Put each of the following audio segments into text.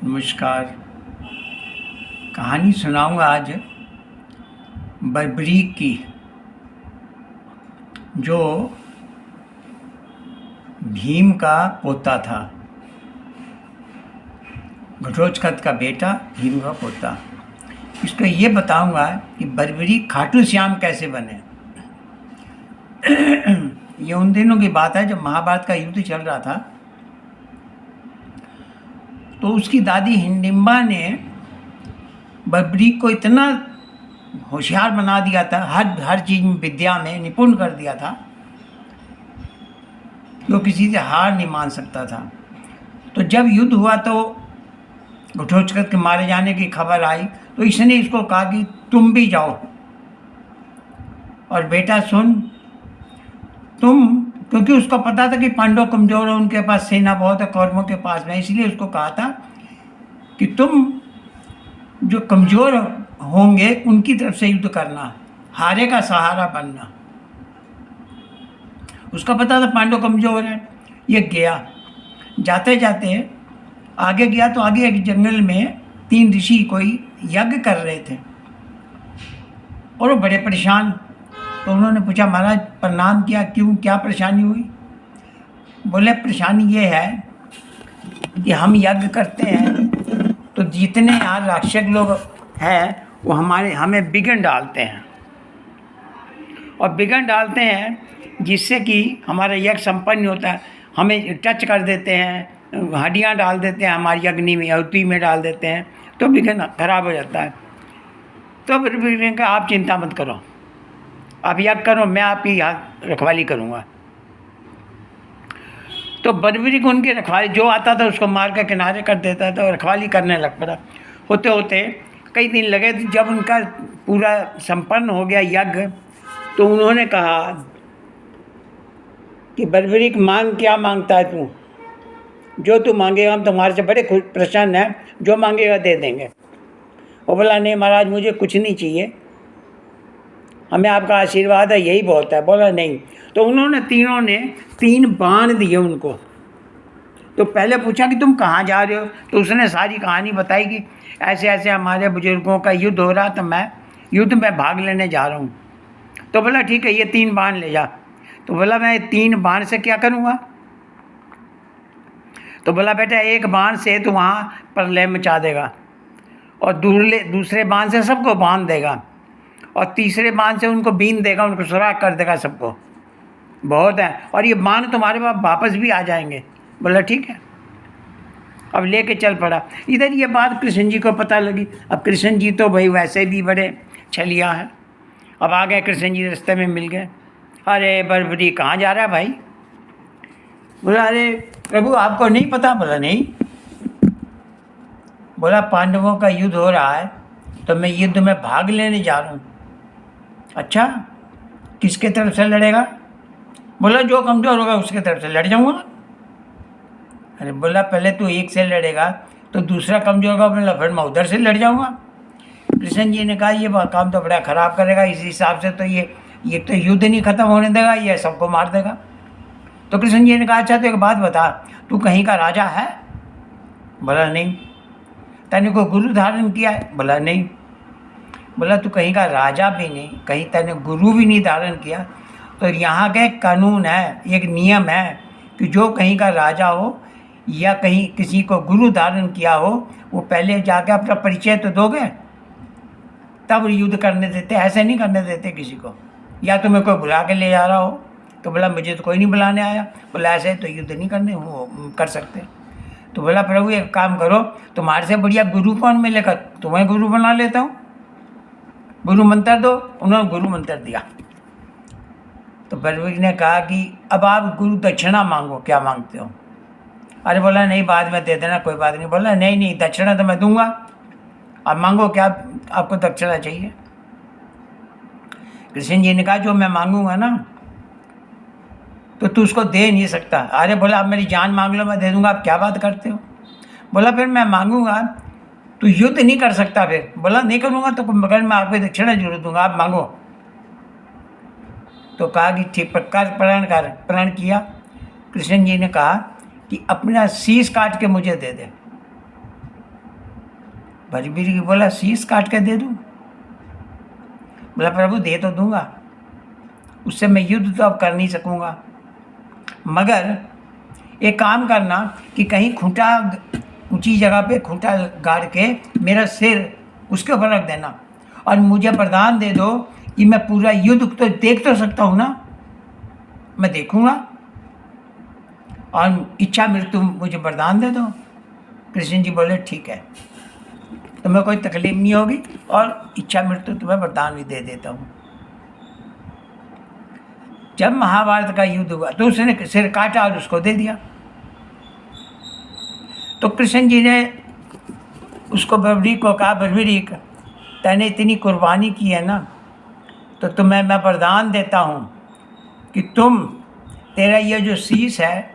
नमस्कार। कहानी सुनाऊंगा आज बर्बरीक की, जो भीम का पोता था। घटोत्कच का बेटा, भीम का पोता। इसको ये बताऊंगा कि बर्बरीक खाटू श्याम कैसे बने। ये उन दिनों की बात है जब महाभारत का युद्ध चल रहा था। तो उसकी दादी हिडिंबा ने बर्बरीक को इतना होशियार बना दिया था, हर चीज़ में विद्या में निपुण कर दिया था कि वो किसी से हार नहीं मान सकता था। तो जब युद्ध हुआ तो घटोत्कच के मारे जाने की खबर आई तो इसने इसको कहा कि तुम भी जाओ और बेटा सुन, तुम, क्योंकि उसको पता था कि पांडव कमज़ोर है, उनके पास सेना बहुत है कौरवों के पास में, इसलिए उसको कहा था कि तुम जो कमज़ोर होंगे उनकी तरफ से युद्ध करना, हारे का सहारा बनना। उसका पता था पांडव कमज़ोर है। ये गया, जाते जाते आगे गया तो आगे एक जंगल में 3 ऋषि कोई यज्ञ कर रहे थे और वो बड़े परेशान। तो उन्होंने पूछा, महाराज प्रणाम किया, क्यों, क्या परेशानी हुई? बोले, परेशानी ये है कि हम यज्ञ करते हैं तो जितने यहाँ राक्षस लोग हैं वो हमें विघ्न डालते हैं, और विघ्न डालते हैं जिससे कि हमारा यज्ञ संपन्न होता है। हमें टच कर देते हैं, हड्डियाँ डाल देते हैं हमारी अग्नि में, आहुति में डाल देते हैं, तो विघ्न खराब हो जाता है। तो विघ्न का आप चिंता मत करो, आप यज्ञ करो, मैं आपकी यहाँ रखवाली करूँगा। तो बर्बरीक उनकी रखवाली, जो आता था उसको मार कर किनारे कर देता था और रखवाली करने लग पड़ा। होते होते कई दिन लगे। जब उनका पूरा संपन्न हो गया यज्ञ तो उन्होंने कहा कि बर्बरीक, मांग, क्या मांगता है तू? जो तू मांगेगा हम तुम्हारे से बड़े प्रसन्न हैं, जो मांगेगा दे देंगे। वो बोला, नहीं महाराज, मुझे कुछ नहीं चाहिए, हमें आपका आशीर्वाद है, यही बहुत है। बोला नहीं। तो उन्होंने तीनों ने 3 बाण दिए उनको। तो पहले पूछा कि तुम कहाँ जा रहे हो? तो उसने सारी कहानी बताई कि ऐसे ऐसे हमारे बुजुर्गों का युद्ध हो रहा था, मैं युद्ध में भाग लेने जा रहा हूँ। तो बोला ठीक है, ये 3 बाण ले जा। तो बोला, मैं 3 बाण से क्या करूँगा? तो बोला, बेटा, एक बाण से तो वहाँ प्रलय मचा देगा, और दूसरे बाण से सबको बांध देगा, और तीसरे बाण से उनको बीन देगा, उनको सुराख कर देगा सबको। बहुत है, और ये बाण तुम्हारे पास वापस भी आ जाएंगे। बोला ठीक है। अब लेके चल पड़ा। इधर ये बात कृष्ण जी को पता लगी। अब कृष्ण जी तो भाई वैसे भी बड़े छलिया हैं। अब आ गए कृष्ण जी, रास्ते में मिल गए। अरे बर्बरीक, कहाँ जा रहा है भाई? बोला, अरे प्रभु, आपको नहीं पता? बोला नहीं। बोला, पांडवों का युद्ध हो रहा है तो मैं युद्ध में भाग लेने जा रहा हूँ। अच्छा, किसके तरफ से लड़ेगा? बोला, जो कमज़ोर होगा उसके तरफ से लड़ जाऊँगा। अरे बोला, पहले तो एक से लड़ेगा तो दूसरा कमज़ोर होगा, बोला फिर मैं उधर से लड़ जाऊँगा। कृष्ण जी ने कहा, ये काम तो बड़ा ख़राब करेगा, इस हिसाब से तो ये तो युद्ध नहीं ख़त्म होने देगा, ये सबको मार देगा। तो कृष्ण जी ने कहा, अच्छा तो एक बात बता, तू कहीं का राजा है? बोला नहीं। तैने को गुरु धारण किया है? बोला नहीं। बोला, तू कहीं का राजा भी नहीं, कहीं तैने गुरु भी नहीं धारण किया, तो यहाँ का एक कानून है, एक नियम है कि जो कहीं का राजा हो या कहीं किसी को गुरु धारण किया हो, वो पहले जाकर अपना परिचय तो दोगे, तब युद्ध करने देते, ऐसे नहीं करने देते किसी को। या तुम्हें कोई बुला के ले जा रहा हो तो बोला, मुझे तो कोई नहीं बुलाने आया। बोला, ऐसे तो युद्ध नहीं करने वो कर सकते। तो बोला, प्रभु एक काम करो, तुम्हारे से बढ़िया गुरु कौन मिलेगा, तुम्हें गुरु बना लेता हूँ, गुरु मंत्र दो। उन्होंने गुरु मंत्र दिया। तो बर्बरीक ने कहा कि अब आप गुरु दक्षिणा मांगो, क्या मांगते हो? अरे बोला, नहीं बाद में दे देना, कोई बात नहीं। बोला, नहीं नहीं, दक्षिणा तो मैं दूंगा, अब मांगो, क्या आपको दक्षिणा चाहिए? कृष्ण जी ने कहा, जो मैं मांगूंगा ना तो तू उसको दे नहीं सकता। अरे बोला, आप मेरी जान मांग लो, मैं दे दूंगा, आप क्या बात करते हो? बोला, फिर मैं मांगूंगा तो युद्ध नहीं कर सकता। फिर बोला, नहीं करूँगा तो मगर मैं आपको दक्षिणा जरूर दूंगा, आप मांगो। तो कहा कि ठीक, प्रकार प्रण किया। कृष्ण जी ने कहा कि अपना शीश काट के मुझे दे दे। बलबीर बोला शीश काट के दे दूँ? बोला प्रभु दे तो दूंगा, उससे मैं युद्ध तो अब कर नहीं सकूंगा, मगर एक काम करना कि कहीं खूंटा, ऊंची जगह पे खूंटा गाड़ के मेरा सिर उसके ऊपर रख देना और मुझे वरदान दे दो कि मैं पूरा युद्ध तो देख तो सकता हूँ ना, मैं देखूंगा, और इच्छा मृत्यु मुझे वरदान दे दो। कृष्ण जी बोले ठीक है, तुम्हें कोई तकलीफ नहीं होगी और इच्छा मृत्यु तुम्हें वरदान भी दे देता हूँ। जब महाभारत का युद्ध हुआ तो उसने सिर काटा और उसको दे दिया। तो कृष्ण जी ने उसको बर्बरी को कहा, बर्बरी तैने इतनी कुर्बानी की है ना, तो तुम्हें मैं वरदान देता हूँ कि तेरा ये जो शीश है,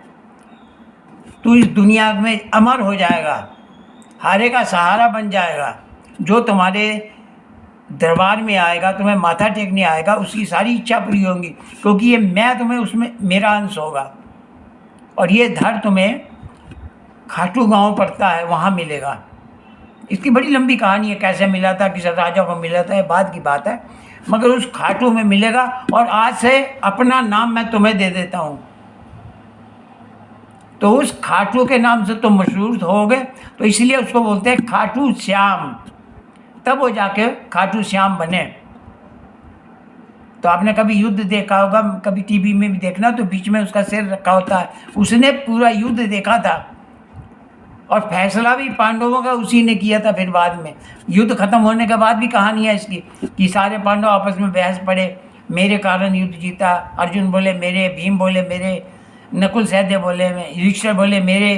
तू इस दुनिया में अमर हो जाएगा, हारे का सहारा बन जाएगा। जो तुम्हारे दरबार में आएगा, तुम्हें माथा टेकने आएगा, उसकी सारी इच्छा पूरी होंगी, क्योंकि ये मैं तुम्हें उसमें मेरा अंश होगा। और ये धड़ तुम्हें खाटू गांव पड़ता है, वहाँ मिलेगा। इसकी बड़ी लंबी कहानी है, कैसे मिला था, किस राजा को मिला था, ये बाद की बात है, मगर उस खाटू में मिलेगा। और आज से अपना नाम मैं तुम्हें दे देता हूँ, तो उस खाटू के नाम से तुम मशहूर होगे, तो इसलिए उसको बोलते हैं खाटू श्याम। तब वो जाके खाटू श्याम बने। तो आपने कभी युद्ध देखा होगा, कभी टीवी में भी देखना, तो बीच में उसका सिर रखा होता है। उसने पूरा युद्ध देखा था और फैसला भी पांडवों का उसी ने किया था। फिर बाद में युद्ध खत्म होने के बाद भी कहानी है इसकी कि सारे पांडव आपस में बहस पड़े, मेरे कारण युद्ध जीता। अर्जुन बोले मेरे, भीम बोले मेरे, नकुल सहदेव बोले मैं, युधिष्ठिर बोले मेरे,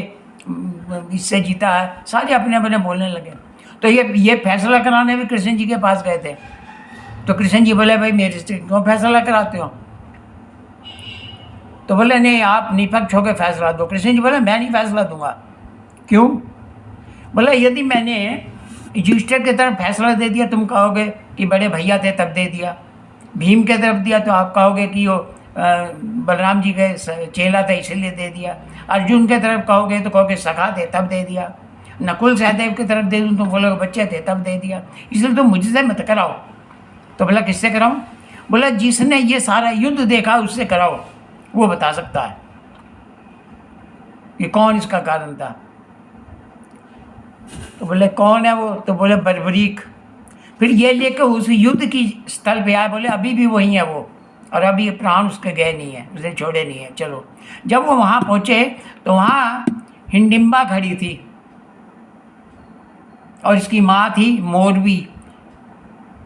इससे जीता है। सारे अपने अपने बोलने लगे। तो ये फैसला कराने भी कृष्ण जी के पास गए थे। तो कृष्ण जी बोले भाई मेरे से क्यों फैसला कराते हो? तो बोले नहीं, आप निष्पक्ष होकर फैसला दो। कृष्ण जी बोले मैं नहीं फैसला दूंगा। क्यों? बोला यदि मैंने युधिष्ठिर की तरफ फैसला दे दिया, तुम कहोगे कि बड़े भैया थे तब दे दिया। भीम के तरफ दिया तो आप कहोगे कि वो बलराम जी के चेला था इसलिए दे दिया। अर्जुन के तरफ कहोगे तो कहोगे सखा थे तब दे दिया। नकुल सहदेव की तरफ दे दूँ तो बोलोगे बच्चे थे तब दे दिया। इसलिए तुम मुझसे मत कराओ। तो बोला किससे कराऊं? बोला जिसने ये सारा युद्ध देखा उससे कराओ, वो बता सकता है कि कौन इसका कारण था। तो बोले कौन है वो? तो बोले बर्बरीक। फिर ये लेकर उस युद्ध की स्थल पे आए। बोले अभी भी वही है वो, और अभी प्राण उसके गए नहीं है, उसे छोड़े नहीं है। चलो, जब वो वहाँ पहुँचे तो वहाँ हिंडिम्बा खड़ी थी और इसकी माँ थी मोरवी,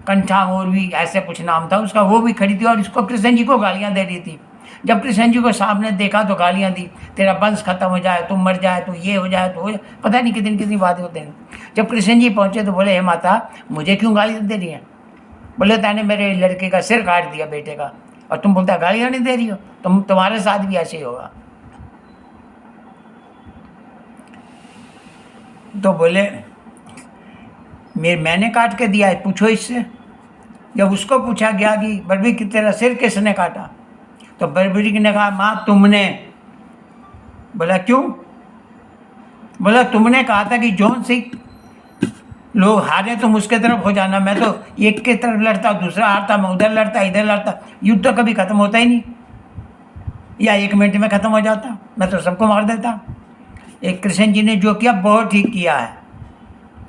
कंठा मोरवी ऐसे कुछ नाम था उसका, वो भी खड़ी थी और इसको कृष्ण जी को गालियाँ दे रही थी। जब कृष्ण जी को सामने देखा तो गालियाँ दी, तेरा वंश खत्म हो जाए, तुम मर जाए, तो ये हो जाए, तो हो जाए, पता नहीं कितनी बातें होते हैं। जब कृष्ण जी पहुँचे तो बोले हे माता, मुझे क्यों गाली दे रही है? बोले तैने मेरे लड़के का सिर काट दिया, बेटे का, और तुम बोलता गालियाँ नहीं दे रही हो, तुम्हारे साथ भी ऐसे ही होगा। तो बोले मैंने काट के दिया है, पूछो इससे। जब उसको पूछा गया कि बर्बरी कि तेरा सिर किसने काटा, तो बर्बरी ने कहा माँ तुमने। बोला क्यों? बोला तुमने कहा था कि जौन से लोग हारे तुम उसके तरफ हो जाना, मैं तो एक के तरफ लड़ता, दूसरा हारता, मैं उधर लड़ता, इधर लड़ता, युद्ध तो कभी खत्म होता ही नहीं, या 1 मिनट में खत्म हो जाता, मैं तो सबको मार देता। एक कृष्ण जी ने जो किया बहुत ठीक किया है,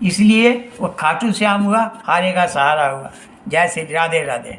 इसलिए वो खाटू श्याम हुआ, हारे का सहारा हुआ। जय श्री राधे राधे।